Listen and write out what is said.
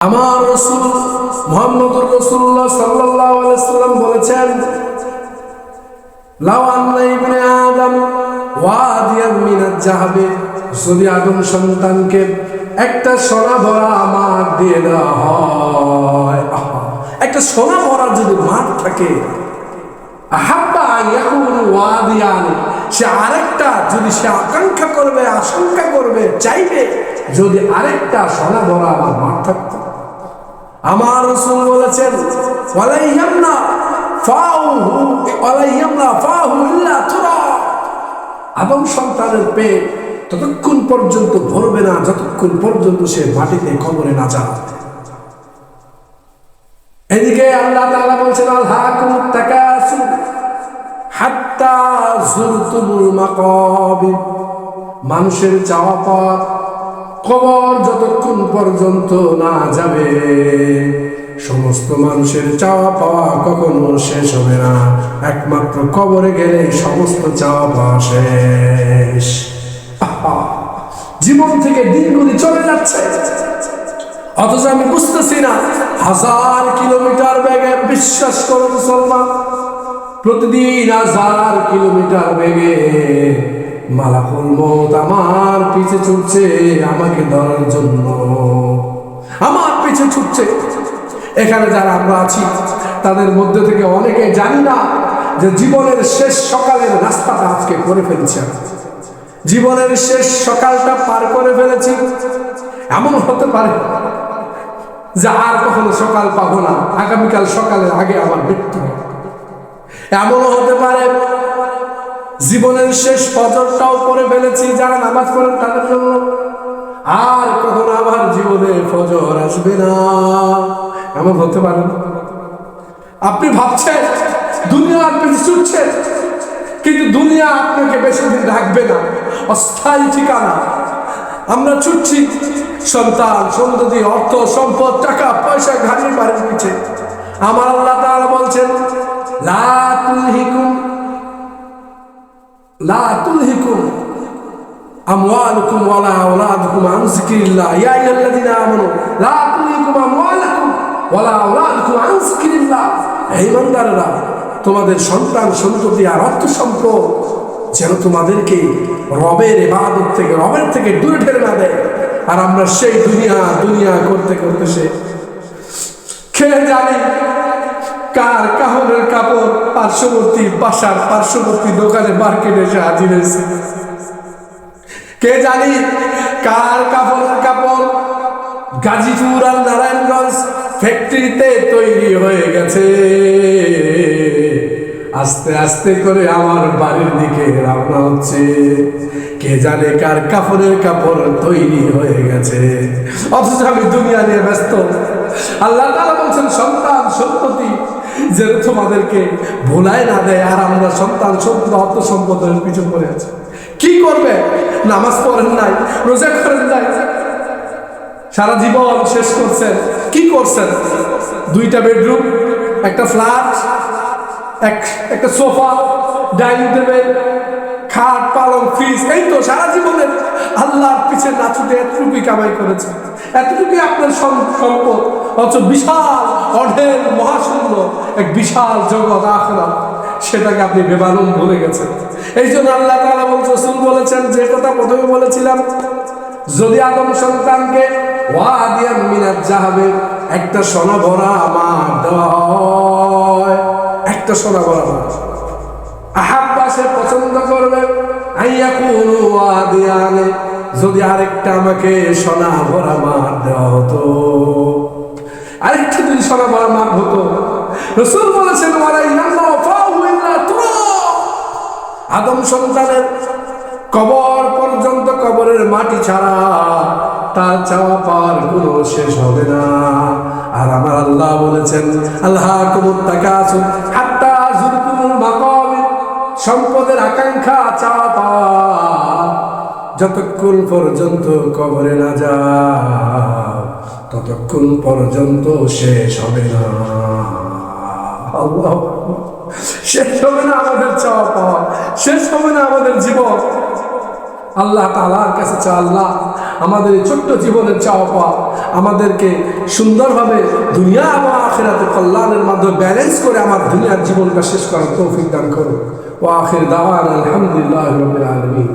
আমার রাসূল মুহাম্মদুর রাসূলুল্লাহ সাল্লাল্লাহু আলাইহি ওয়াসাল্লাম বলেছেন, লাউ আন্না ইবনে আদম ওয়াদিয়ান মিনাজ যাহাবে, যদি আদম সন্তানকে একটা সোনা ভরা মাঠ দিয়ে দেওয়া হয়, একটা সোনা ভরা যদি মাঠ থাকে, আহাব্বা ইয়াকুনু ওয়াদিয়ান, সে আরেকটা যদি সে আকাঙ্ক্ষা করবে, আশঙ্কা করবে, চাইবে যদি আরেকটা সোনা ভরা আমার মাঠ থাকতো। আমার রাসূল বলেছেন, ওয়ালাইয়ামনা ফাহু ইল্লা তুরা, আদম সন্তানের পেট ততক্ষণ পর্যন্ত ভরবে না যতক্ষণ পর্যন্ত সে মাটিতে কবরে না যায়। এদিকে আল্লাহ তাআলা বলছেন, আলহাকুমুত তাকাসুর হাত্তা যুরতুমুল মাকাবির, মানুষের চাওয়া পাওয়া কবর যতক্ষণ পর্যন্ত না যাবে, সমস্ত মানুষের চাওয়া পাওয়া কখনো শেষ হবে না, একমাত্র কবরে গেলে সমস্ত চাওয়া পাওয়া শেষ। জীবন থেকে দিনগুলি চলে যাচ্ছে, অথচ আমি বুঝতেছি না 1000 কিলোমিটার বেগে, বিশ্বাস করো মুসলমান, প্রতিদিন 1000 কিলোমিটার বেগে মালাকুল মউত আমার পিছে ছুটছে আমাকে ধরার জন্য, আমার পিছে ছুটছে। এখানে যারা আমরা আছি তাদের মধ্যে থেকে অনেকে জানি না যে জীবনের শেষ সকালের রাস্তাটা আজকে করে ফেলছি, জীবনের শেষ সকালটা পার করে ফেলেছি। এমন হতে পারে যে আর কখনো সকাল পাবো না, আগামীকাল সকালের আগে আমার মৃত্যু। এমনও হতে পারে জীবনের শেষ ফজরটাও পড়ে ফেলেছি, যারা নামাজ পড়েন তাদের জন্য, আর কখনো আমার জীবনে ফজর আসবে না, এমন হতে পারে না। আপনি ভাবছেন দুনিয়া আপনি ছুটছেন, কিন্তু দুনিয়া আপনাকে বেশি দিন রাখবে না, অস্থায়ী ঠিকানা। আমরা ছুটছি সন্তান সন্ততি, অর্থ সম্পদ, টাকা পয়সা, গাড়ি বাড়ির পিছে। আমার আল্লাহ তাআলা বলছেন, লা তুলহিকুম আমওয়ালুকুম ওয়ালা আওলাদুকুম আন যিকরিল্লাহ, ইয়া আইয়ুহাল্লাযীনা আমানু লা তুলহিকুম আমওয়ালুকুম ওয়ালা আওলাদুকুম আন যিকরিল্লাহ, হে ঈমানদাররা, তোমাদের সন্তান সন্ততি আর অর্থ সম্পদ যেন তোমাদেরকে রবের ইবাদত থেকে, রবের থেকে দূরে ঠেলে না দেয়। আর আমরা সেই দুনিয়া করতে করতে সে খেয়ে জানি কার কাহনের কাপড় পার্শ্ববর্তী বাসার পার্শ্ববর্তী দোকানে মার্কেটে এসে হাজির হয়েছে, কে জানি কার কাপড়ের কাপড় গাজীপুর আর নারায়ণগঞ্জ ফ্যাক্টরিতে তৈরি হয়ে গেছে, আস্তে আস্তে করে আমার বাড়ির দিকে রওনা হচ্ছে। কে জানে কার কাপড়ের কাপড় তৈরি হয়ে গেছে, অথচ আমি দুনিয়া নিয়ে ব্যস্ত। আল্লাহ তাআলা বলছেন, সন্তান সন্ততি যেন তোমাদেরকে ভুলায় না দেয়। আর আমরা সন্তান সন্ততি অর্থ সম্পদের পিছু পড়ে আছি। কি করবে? নামাজ পড়েন নাই, রোজা করেন নাই, সারা জীবন শেষ করছেন। কি করছেন? 2টা বেডরুম, একটা ফ্ল্যাট, একটা সোফা, ডাইনিং টেবিল, খাট, পালং, ফ্রিজ, এই তো সারা জীবনে আল্লাহর পিছে না ছুটে এতটুকুই কামাই করেছে, এতটুকুই আপনার সম্পদ। অথচ বিশাল অঢেল মহাশূন্য এক বিশাল জগৎ আখিরাত, সেটাকে আপনি বেমালুম ভুলে গেছেন। এই জন্য আল্লাহ তাআলা রাসূল বলেছেন, যে কথা প্রথমে বলেছিলাম, যদি আদম সন্তানকে ওয়াদিয়ান মিনাজ যাহাবে, একটা সোনা ভরা মাঠ দেওয়া হয়, একটা সোনা ভরা মাঠ, আহাব্বা, সে পছন্দ করবে, আইয়াকুনু ওয়াদিয়ান, যদি আরেকটা আমাকে সোনা ভরা মাঠ দেওয়া হতো, আরেকটা যদি সোনা ভরা মাঠ হতো। রাসূল বলেছেন, ওয়ালাইয়ামনা ফাহু ইল্লা তুরা, আদম সন্তানের কবর পর্যন্ত, কবরের মাটি ছাড়া তার চাওয়া পাওয়ার কোনো শেষ হবে না। আর আমার আল্লাহ বলেছেন, আলহাকুমুত তাকাসুর হাত্তা যুরতুমুল মাকাবির, সম্পদের আকাঙ্ক্ষা, চাওয়া পাওয়া যতক্ষণ পর্যন্ত কবরে না যাও ততক্ষণ পর্যন্ত শেষ হবে না। আল্লাহ, শেষ হবে না আমাদের চাওয়া পাওয়া, শেষ হবে না আমাদের জীবন। আল্লাহ তাআলার কাছে চা, আল্লাহ আমাদের এই ছোট্ট জীবনের চাওয়া পাওয়া আমাদেরকে সুন্দরভাবে দুনিয়া এবং আখিরাতে কল্যাণের মাধ্যমে ব্যালেন্স করে আমার দুনিয়ার জীবনটা শেষ করার তৌফিক দান করো। ওয়া আখির দাওয়ানা আলহামদুলিল্লাহি রাব্বিল আলামিন।